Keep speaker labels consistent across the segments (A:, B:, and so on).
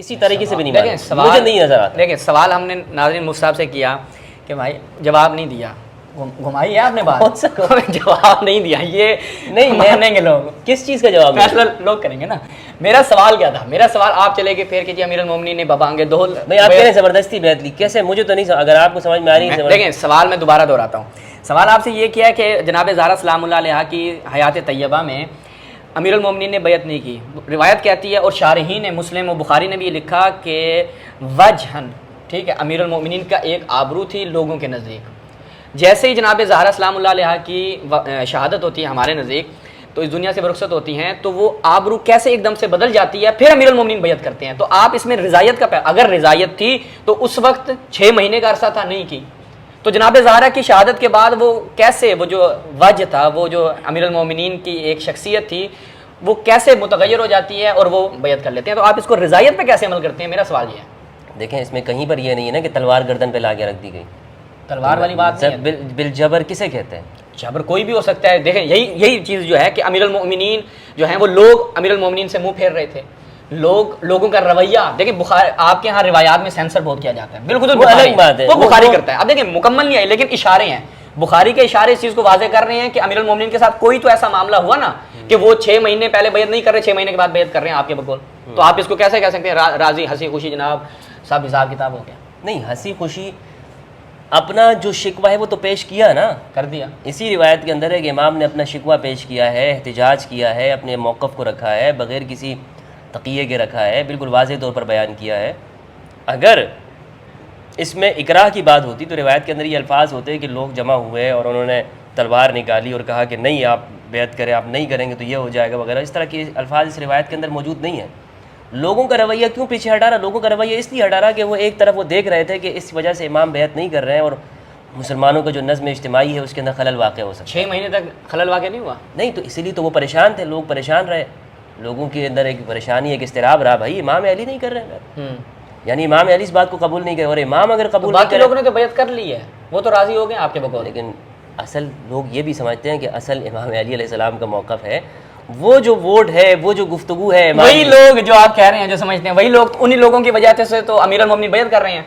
A: کسی طریقے سے بھی نہیں مانیں، مجھے نہیں نظر آتا.
B: دیکھیں سوال ہم نے ناظرین مفتی صاحب سے کیا کہ بھائی جواب نہیں دیا، گھمائی ہے آپ نے بات، جواب نہیں دیا، یہ نہیں مانیں گے لوگ.
A: کس چیز کا جواب؟
B: فیصلہ لوگ کریں گے نا. میرا سوال کیا تھا؟ میرا سوال آپ چلے گئے پھر کہ جی امیر المومنین نے بابانگے دول.
A: بھائی آپ کہہ رہے ہیں زبردستی بیعت لی، کیسے؟ مجھے تو نہیں، اگر آپ کو سمجھ میں آ رہی ہے.
B: دیکھیں سوال میں دوبارہ دہراتا ہوں. سوال آپ سے یہ کیا ہے کہ جناب زہرا سلام اللہ علیہا کی حیات طیبہ میں امیر المومنین نے بیعت نہیں کی. روایت کہتی ہے اور شارحین نے مسلم و بخاری نے بھی یہ لکھا کہ وجہن، ٹھیک ہے، امیر المومنین کا ایک آبرو تھی لوگوں کے نزدیک. جیسے ہی جناب زہرا سلام اللہ علیہا کی شہادت ہوتی ہے ہمارے نزدیک، تو اس دنیا سے برخصت ہوتی ہیں، تو وہ آبرو کیسے ایک دم سے بدل جاتی ہے، پھر امیر المومنین بیعت کرتے ہیں. تو آپ اس میں رضایت کا اگر رضایت تھی تو اس وقت 6 مہینے کا عرصہ تھا، نہیں کی. تو جناب زہرا کی شہادت کے بعد وہ کیسے، وہ جو وجہ تھا، وہ جو امیر المومنین کی ایک شخصیت تھی، وہ کیسے متغیر ہو جاتی ہے اور وہ بیعت کر لیتے ہیں. تو آپ اس کو رضایت پہ کیسے عمل کرتے ہیں؟ میرا سوال یہ ہے.
A: دیکھیں اس میں کہیں پر یہ نہیں ہے نا کہ تلوار گردن پہ لا کے رکھ دی گئی.
B: تلوار والی بات نہیں ہے.
A: بالجبر کسے کہتے ہیں؟
B: جبر کوئی بھی ہو سکتا ہے. دیکھیں یہی چیز جو ہے کہ امیر المومنین جو ہیں وہ لوگ امیر المومنین سے منہ پھیر رہے تھے. لوگوں کا رویہ دیکھیں، بخاری آپ کے ہاں روایات میں سینسر بہت کیا جاتا ہے، بالکل الگ بات ہے، وہ بخاری کرتا ہے. اب دیکھیں مکمل نہیں آئی لیکن اشارے ہیں، بخاری کے اشارے اس چیز کو واضح کر رہے ہیں کہ امیر المومنین کے ساتھ کوئی تو ایسا معاملہ ہوا نا کہ وہ 6 مہینے پہلے بیعت نہیں کر رہے، 6 مہینے کے بعد بیعت کر رہے ہیں آپ کے بقول. تو آپ اس کو کیسے کہہ سکتے ہیں راضی ہنسی خوشی جناب صاحب حساب کتاب ہو گیا؟
A: نہیں، ہنسی خوشی اپنا جو شکوہ ہے وہ تو پیش کیا نا،
B: کر دیا.
A: اسی روایت کے اندر ہے کہ امام نے اپنا شکوہ پیش کیا ہے، احتجاج کیا ہے، اپنے موقف کو رکھا ہے، بغیر کسی تقیے کے رکھا ہے، بالکل واضح طور پر بیان کیا ہے. اگر اس میں اکراہ کی بات ہوتی تو روایت کے اندر یہ الفاظ ہوتے کہ لوگ جمع ہوئے اور انہوں نے تلوار نکالی اور کہا کہ نہیں آپ بیعت کریں، آپ نہیں کریں گے تو یہ ہو جائے گا وغیرہ. اس طرح کے الفاظ اس روایت کے اندر موجود نہیں ہیں. لوگوں کا رویہ کیوں پیچھے ہٹا رہا؟ لوگوں کا رویہ اس لیے ہٹا رہا کہ وہ ایک طرف وہ دیکھ رہے تھے کہ اس وجہ سے امام بیعت نہیں کر رہے ہیں اور مسلمانوں کا جو نظم اجتماعی ہے اس کے اندر خلل واقع ہو سکتا ہے.
B: 6 مہینے تک خلل واقع نہیں ہوا.
A: نہیں تو اسی لیے تو وہ پریشان تھے، لوگ پریشان رہے، لوگوں کے اندر ایک پریشانی، ایک اضطراب رہا، بھائی امام علی نہیں کر رہے ہیں، یعنی امام علی اس بات کو قبول نہیں کرے. اور امام اگر قبول نہیں کرے،
B: باقی لوگوں نے تو بیعت کر لی ہے، وہ تو راضی ہو گئے آپ کے بقول.
A: لیکن اصل لوگ یہ بھی سمجھتے ہیں کہ اصل امام علی علیہ السلام کا موقف ہے، وہ جو ووٹ ہے، وہ جو گفتگو ہے،
B: وہی لوگ جو آپ کہہ رہے ہیں جو سمجھتے ہیں، وہی لوگ انہی لوگوں کی وجہ سے تو امیر المومنین بیعت کر رہے ہیں.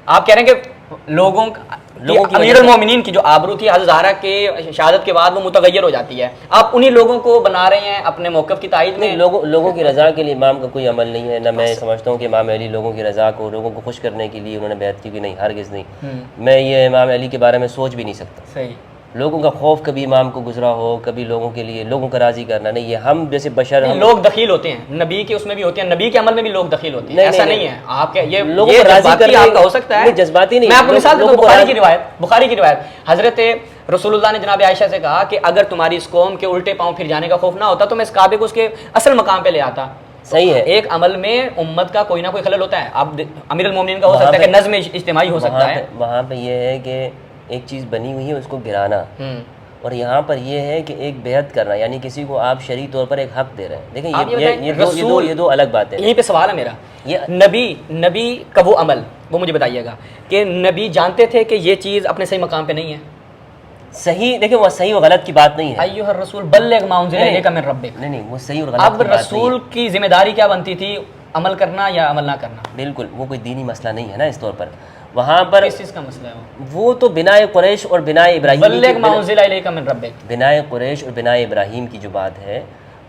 B: آپ کہہ رہے ہیں کہ لوگوں کی امیر المومنین کی جو آبرو تھی حضرت زہرا کے شہادت کے بعد وہ متغیر ہو جاتی ہے. آپ انہی لوگوں کو بنا رہے ہیں اپنے موقف کی تائید میں.
A: لوگوں کی رضا کے لیے امام کا کوئی عمل نہیں ہے. نہ میں سمجھتا ہوں کہ امام علی لوگوں کی رضا کو، لوگوں کو خوش کرنے کے لیے انہوں نے بیعت کی، نہیں، ہرگز نہیں. میں یہ امام علی کے بارے میں سوچ بھی نہیں سکتا.
B: صحیح.
A: لوگوں کا خوف کبھی امام کو گزرا ہو، کبھی لوگوں کے لیے لوگوں کا راضی کرنا نہیں. یہ ہم جیسے بشر،
B: لوگ دخیل ہوتے ہیں، نبی کے اس میں بھی ہوتے ہیں، نبی کے عمل میں بھی لوگ دخیل ہوتے ہیں. ایسا نہیں ہے آپ کے یہ
A: لوگوں کو راضی کرنا
B: آپ کا ہو سکتا ہے،
A: جذباتی نہیں.
B: میں آپ کو مثال دیتا ہوں، بخاری کی روایت حضرت رسول اللہ نے جناب عائشہ سے کہا کہ اگر تمہاری اس قوم کے الٹے پاؤں پھر جانے کا خوف نہ ہوتا تو میں اس کعبے کو اس کے اصل مقام پہ لے آتا.
A: صحیح ہے.
B: ایک عمل میں امت کا کوئی نہ کوئی خلل ہوتا ہے. اب امیر المومنین کا ہو سکتا ہے کہ نظم اجتماعی ہو سکتا ہے.
A: وہاں پہ یہ ہے کہ ایک چیز بنی ہوئی ہے اس کو گرانا، اور یہاں پر یہ ہے کہ ایک بیعت کرنا، یعنی کسی کو آپ شرعی طور پر ایک حق دے رہے ہیں. دیکھیں یہ دو الگ باتیں.
B: یہیں پہ سوال ہے میرا، نبی کا وہ عمل وہ مجھے بتائیے گا کہ نبی جانتے تھے کہ یہ چیز اپنے صحیح مقام پہ نہیں ہے.
A: صحیح، دیکھیں وہ صحیح و غلط کی بات نہیں ہے.
B: ایھا الرسول بلغ ما انزل الیک من ربک.
A: نہیں وہ صحیح اور غلط.
B: اب رسول کی ذمہ داری کیا بنتی تھی؟ عمل کرنا یا عمل نہ کرنا.
A: بالکل، وہ کوئی دینی مسئلہ نہیں ہے نا اس طور پر. وہاں پر
B: کس چیز کا مسئلہ ہے؟
A: وہ تو بنائے قریش اور بنائے ابراہیم،
B: بلغ ما انزل الیک من ربک،
A: بنائے قریش اور بنائے ابراہیم کی جو بات ہے،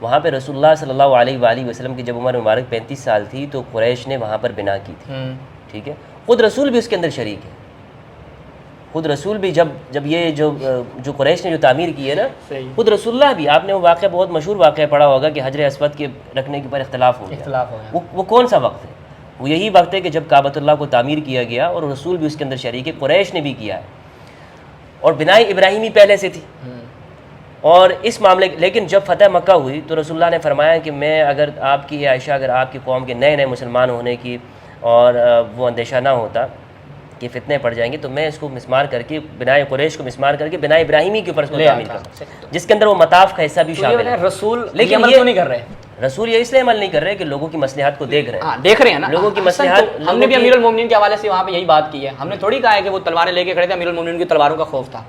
A: وہاں پہ رسول اللہ صلی اللہ علیہ وآلہ وسلم کی جب عمر مبارک 35 سال تھی تو قریش نے وہاں پر بنا کی تھی. ٹھیک ہے، خود رسول بھی اس کے اندر شریک ہے. خود رسول بھی جب یہ جو قریش نے جو تعمیر کی ہے نا، خود رسول اللہ بھی، آپ نے وہ واقعہ بہت مشہور واقعہ پڑھا ہوگا کہ حجر اسود کے رکھنے کے پر اختلاف ہو گیا. وہ کون سا وقت ہے؟ وہ یہی وقت ہے کہ جب کعبۃ اللہ کو تعمیر کیا گیا اور رسول بھی اس کے اندر شریک ہے، قریش نے بھی کیا ہے، اور بنائے ابراہیمی پہلے سے تھی. اور اس معاملے، لیکن جب فتح مکہ ہوئی تو رسول اللہ نے فرمایا کہ میں اگر آپ کی عائشہ، اگر آپ کی قوم کے نئے مسلمان ہونے کی اور وہ اندیشہ نہ ہوتا کہ فتنے پڑ جائیں گے تو میں اس کو مسمار کر کے، بنائے قریش کو مسمار کر کے بنائے ابراہیمی کے اوپر اس کو تعمیر کرتا، جس کے اندر وہ مطاف کا حصہ بھی شامل ہے.
B: رسول
A: لیکن
B: عمل کیوں نہیں کر رہے؟
A: رسول یہ اس لیے عمل نہیں کر رہے کہ لوگوں کی مصلحت کو دیکھ رہے ہیں.
B: دیکھ رہے ہیں نا
A: لوگوں کی مصلحت.
B: ہم نے بھی امیر المومنین کے حوالے سے وہاں پہ یہی بات کی ہے. ہم نے تھوڑی کہا ہے کہ وہ تلواریں لے کے کھڑے تھے، امیر المومنین کی تلواروں کا خوف تھا.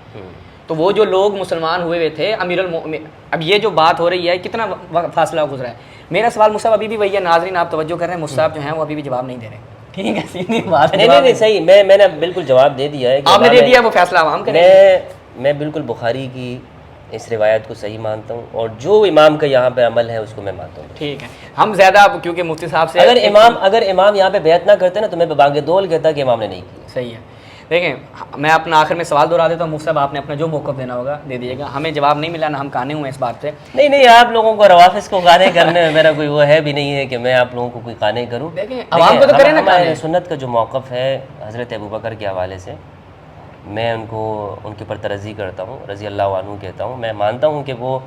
B: تو وہ جو لوگ مسلمان ہوئے تھے امیر المومنین، اب یہ جو بات ہو رہی ہے کتنا فاصلہ گزرا ہے. میرا سوال مصعب ابھی بھی وہی ہے، ناظرین آپ توجہ کر رہے ہیں، مصعب جو ہیں وہ ابھی بھی جواب نہیں دے رہے، ٹھیک ہے، سیدھی بات ہے،
A: نہیں صحیح، میں نے بالکل جواب دے دیا ہے،
B: آپ نے دے دیا، وہ فیصلہ عوام کریں۔
A: میں بالکل بخاری کی اس روایت کو صحیح مانتا ہوں، اور جو امام کا یہاں پہ عمل ہے اس کو میں مانتا ہوں۔
B: ٹھیک ہے، ہم زیادہ کیونکہ مفتی صاحب سے
A: اگر امام یہاں پہ بیعت نہ کرتے نا تو میں ببانگ دول کہتا کہ امام نے نہیں کیا۔
B: صحیح ہے، دیکھیں میں اپنا آخر میں سوال دہرا دیتا ہوں، مفتی صاحب آپ نے اپنا جو موقف دینا ہوگا دے دیجیے گا، ہمیں جواب نہیں ملا، نہ ہم کانے ہوئے اس بات سے۔
A: نہیں آپ لوگوں کو روافظ کو قانع کرنے میں میرا کوئی وہ ہے بھی نہیں ہے کہ میں آپ لوگوں کو کوئی قانع کروں۔
B: دیکھیں عوام کو تو کریں نا
A: ہمارے سنت کا جو موقف ہے حضرت ابوبکر کے حوالے سے، میں ان کے پر ترضی کرتا ہوں، رضی اللہ عنہ کہتا ہوں۔ میں مانتا ہوں کہ وہ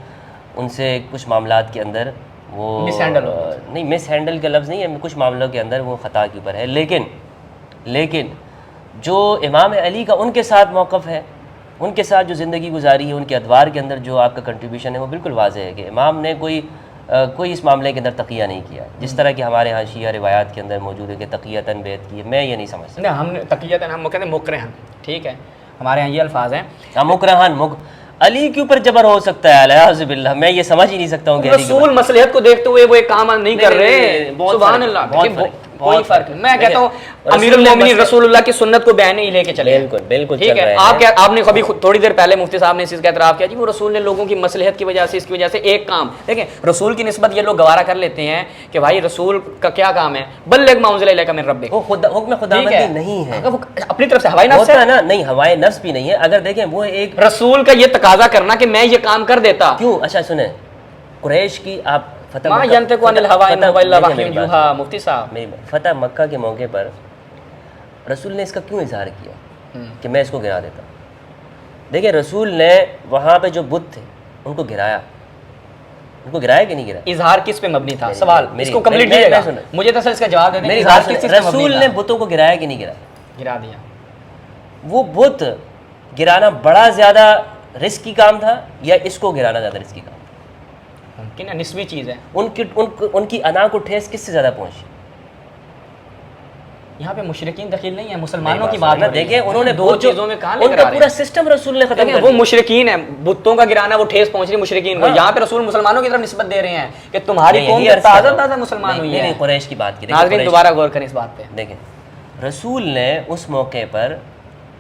A: ان سے کچھ معاملات کے اندر وہ مس ہینڈل کا لفظ نہیں ہے، کچھ معاملوں کے اندر وہ خطا کے اوپر ہے، لیکن جو امام علی کا ان کے ساتھ موقف ہے، ان کے ساتھ جو زندگی گزاری ہے، ان کے ادوار کے اندر جو آپ کا کنٹریبیوشن ہے، وہ بالکل واضح ہے کہ امام نے کوئی اس معاملے کے اندر تقیہ نہیں کیا، جس طرح کہ ہمارے ہاں شیعہ روایات کے اندر موجود ہے کہ تقیتاً بیعت کی ہے۔ میں یہ نہیں سمجھتا۔
B: نہیں، ہم تقیتاً ہم کہتے ہیں مکرہن، ٹھیک ہے، ہمارے ہاں یہ الفاظ ہیں۔
A: مکرہن علی کے اوپر جبر ہو سکتا ہے، الیاذ باللہ، میں یہ سمجھ ہی نہیں سکتا ہوں کہ
B: رسول مصلحت کو دیکھتے ہوئے وہ ایک کام نہیں کر رہے، سبحان اللہ، کوئی فرق نہیں۔ میں کہتا ہوں امیر المومنین رسول اللہ کی سنت کو بہن ہی لے کے چلے،
A: بالکل
B: ٹھیک ہے۔ آپ نے کبھی تھوڑی دیر پہلے مفتی صاحب نے اس چیز کا اعتراف کیا جی وہ رسول نے لوگوں کی مصلحت کی وجہ سے، اس کی وجہ سے ایک کام، دیکھیں رسول کی نسبت یہ لوگ گوارا کر لیتے ہیں کہ بھائی رسول کا کیا کام ہے، بلغ ما انزل الیک من ربک،
A: وہ حکم خداوندی نہیں ہے،
B: اپنی طرف سے ہوائے نفس ہے
A: نا، نہیں ہوائے نفس بھی نہیں ہے۔ اگر دیکھیں وہ ایک
B: رسول کا یہ تقاضا کرنا کہ میں یہ کام کر دیتا،
A: کیوں؟ اچھا سنیں، قریش کی آپ
B: مفتی صاحب
A: فتح مکہ کے موقع پر رسول نے اس کا کیوں اظہار کیا کہ میں اس کو گرا دیتا؟ دیکھیں رسول نے وہاں پہ جو بت تھے ان کو گرایا کہ نہیں گرایا؟
B: اظہار کس پہ مبنی تھا؟ سوال اس کو کمپلیٹ دیجیے گا، مجھے تو اس کا جواب دے دیں۔
A: رسول نے بتوں کو گرایا کہ نہیں گرایا؟
B: گرا دیا۔ وہ
A: بت گرانا بڑا زیادہ رسک کی کام تھا یا اس کو گرانا زیادہ رسک کی کام تھا؟
B: ممکن ہے، نسبی چیز ہے۔
A: ان کی انا کو ٹھیس کس سے زیادہ پہنچی؟
B: یہاں پہ مشرکین دخیل نہیں ہے، مسلمانوں کی بات ہے۔
A: دیکھیں انہوں نے
B: دو چیزوں میں کہاں
A: ان کا پورا سسٹم رسول نے ختم کر دیا۔
B: وہ مشرکین ہیں، بتوں کا گرانا وہ ٹھیس پہنچ رہی مشرکین کو، یہاں پہ رسول مسلمانوں کی طرف نسبت دے رہے ہیں کہ تمہاری قوم تازہ مسلمان ہوئی ہے۔
A: قریش کی بات کی،
B: ناظرین دوبارہ غور کریں اس بات پہ۔
A: دیکھیں رسول نے اس موقع پر،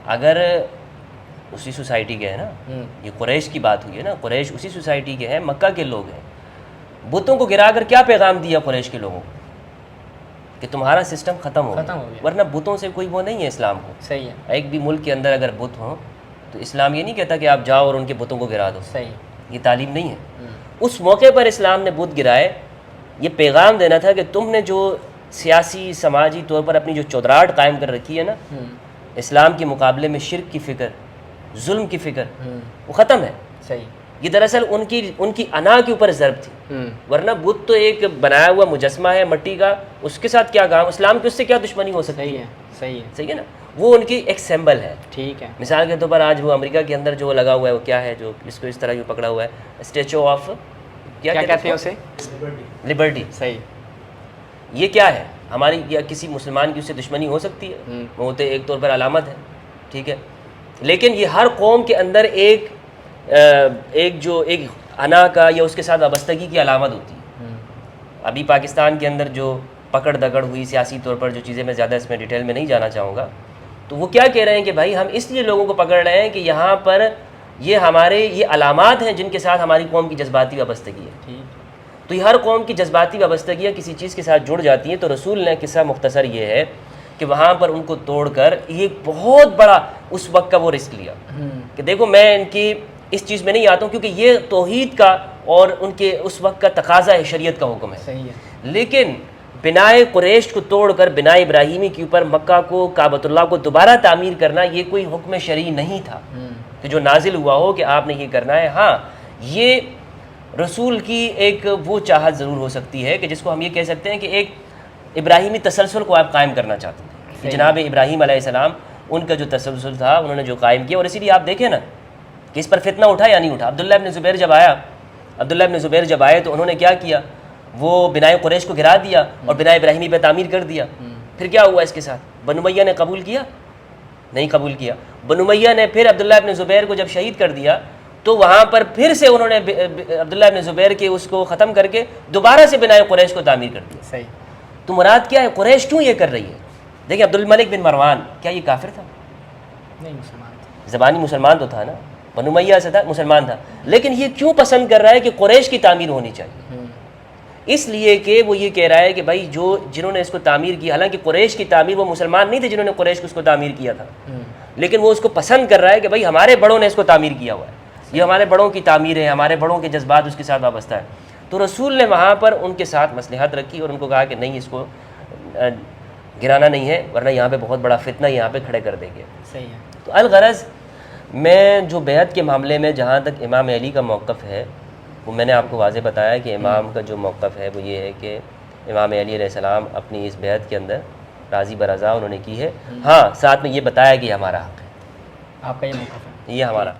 A: اگر اسی سوسائٹی کے ہیں نا، یہ قریش کی بات ہوئی ہے نا، قریش اسی سوسائٹی کے ہیں، مکہ کے لوگ ہیں، بتوں کو گرا کر کیا پیغام دیا قریش کے لوگوں کو کہ تمہارا سسٹم ختم ہو گیا، ورنہ بتوں سے کوئی وہ نہیں ہے اسلام کو۔
B: صحیح ہے،
A: ایک بھی ملک کے اندر اگر بت ہوں تو اسلام یہ نہیں کہتا کہ آپ جاؤ اور ان کے بتوں کو گرا دو،
B: صحیح،
A: یہ تعلیم نہیں ہے۔ اس موقع پر اسلام نے بت گرائے، یہ پیغام دینا تھا کہ تم نے جو سیاسی سماجی طور پر اپنی جو چودراہٹ قائم کر رکھی ہے نا، اسلام کے مقابلے میں شرک کی فکر، ظلم کی فکر، وہ ختم ہے۔
B: صحیح،
A: یہ دراصل ان کی انا کے اوپر ضرب تھی، ورنہ بت تو ایک بنایا ہوا مجسمہ ہے مٹی کا، اس کے ساتھ کیا کام، اسلام کی اس سے کیا دشمنی ہو سکتی ہے؟ صحیح ہے نا، وہ ان کی ایک سمبل ہے۔
B: ٹھیک ہے،
A: مثال کے طور پر آج وہ امریکہ کے اندر جو لگا ہوا ہے وہ کیا ہے، جو اس کو اس طرح جو پکڑا ہوا ہے، اسٹیچو آف
B: کیا کہتے ہیں اسے؟
A: لبرٹی۔
B: صحیح،
A: یہ کیا ہے؟ ہماری یا کسی مسلمان کی اس سے دشمنی ہو سکتی ہے؟ وہ تو ایک طور پر علامت ہے، ٹھیک ہے، لیکن یہ ہر قوم کے اندر ایک انا کا یا اس کے ساتھ وابستگی کی علامت ہوتی ہے۔ ابھی پاکستان کے اندر جو پکڑ دکڑ ہوئی سیاسی طور پر جو چیزیں، میں زیادہ اس میں ڈیٹیل میں نہیں جانا چاہوں گا، تو وہ کیا کہہ رہے ہیں کہ بھائی ہم اس لیے لوگوں کو پکڑ رہے ہیں کہ یہاں پر یہ علامات ہیں جن کے ساتھ ہماری قوم کی جذباتی وابستگی ہے۔ تو یہ ہر قوم کی جذباتی وابستگیاں کسی چیز کے ساتھ جڑ جاتی ہیں، تو رسول نے قصہ مختصر یہ ہے کہ وہاں پر ان کو توڑ کر ایک بہت بڑا اس وقت کا وہ رسک لیا کہ دیکھو میں ان کی اس چیز میں نہیں آتا ہوں، کیونکہ یہ توحید کا اور ان کے اس وقت کا تقاضا ہے، شریعت کا حکم ہے۔
B: صحیح ہے،
A: لیکن بنائے قریش کو توڑ کر بنائے ابراہیمی کے اوپر مکہ کو، کعبۃ اللہ کو دوبارہ تعمیر کرنا، یہ کوئی حکم شرعی نہیں تھا کہ جو نازل ہوا ہو کہ آپ نے یہ کرنا ہے۔ ہاں یہ رسول کی ایک وہ چاہت ضرور ہو سکتی ہے کہ جس کو ہم یہ کہہ سکتے ہیں کہ ایک ابراہیمی تسلسل کو آپ قائم کرنا چاہتے ہیں کہ جناب ابراہیم علیہ السلام ان کا جو تسلسل تھا انہوں نے جو قائم کیا، اور اسی لیے آپ دیکھیں نا کہ اس پر فتنہ اٹھا یا نہیں اٹھا۔ عبداللہ ابن زبیر جب آئے تو انہوں نے کیا کیا، وہ بنائے قریش کو گرا دیا اور بنائے ابراہیمی پہ تعمیر کر دیا۔ پھر کیا ہوا اس کے ساتھ؟ بنو امیہ نے قبول کیا؟ نہیں قبول کیا۔ بنو امیہ نے پھر عبداللہ ابن زبیر کو جب شہید کر دیا، تو وہاں پر پھر سے انہوں نے عبداللہ ابن زبیر کے اس کو ختم کر کے دوبارہ سے بنائے قریش کو تعمیر کر دیا.
B: صحیح.
A: تو مراد کیا ہے؟ قریش کیوں یہ کر رہی ہے؟ دیکھیں عبد الملک بن مروان کیا یہ کافر تھا؟
B: نہیں، مسلمان تھا.
A: زبانی مسلمان تو تھا نا، بنو امیہ سے تھا، مسلمان تھا، لیکن یہ کیوں پسند کر رہا ہے کہ قریش کی تعمیر ہونی چاہیے؟ اس لیے کہ وہ یہ کہہ رہا ہے کہ بھائی جنہوں نے اس کو تعمیر کی، حالانکہ قریش کی تعمیر، وہ مسلمان نہیں تھے جنہوں نے قریش کو اس کو تعمیر کیا تھا، لیکن وہ اس کو پسند کر رہا ہے کہ بھائی ہمارے بڑوں نے اس کو تعمیر کیا ہوا ہے، یہ ہمارے بڑوں کی تعمیر ہے، ہمارے بڑوں کے جذبات اس کے ساتھ وابستہ ہے. تو رسول نے وہاں پر ان کے ساتھ مصلحت رکھی اور ان کو کہا کہ نہیں، اس کو گرانا نہیں ہے، ورنہ یہاں پہ بہت بڑا فتنہ یہاں پہ کھڑے کر دیں گے.
B: صحیح ہے.
A: تو الغرض میں جو بیعت کے معاملے میں جہاں تک امام علی کا موقف ہے وہ میں نے آپ کو واضح بتایا کہ امام کا جو موقف ہے وہ یہ ہے کہ امام علی علیہ السلام اپنی اس بیعت کے اندر راضی برضا انہوں نے کی ہے. ہاں، ساتھ میں یہ بتایا کہ یہ ہمارا حق ہے،
B: آپ کا یہ موقف ہے.
A: یہ ہمارا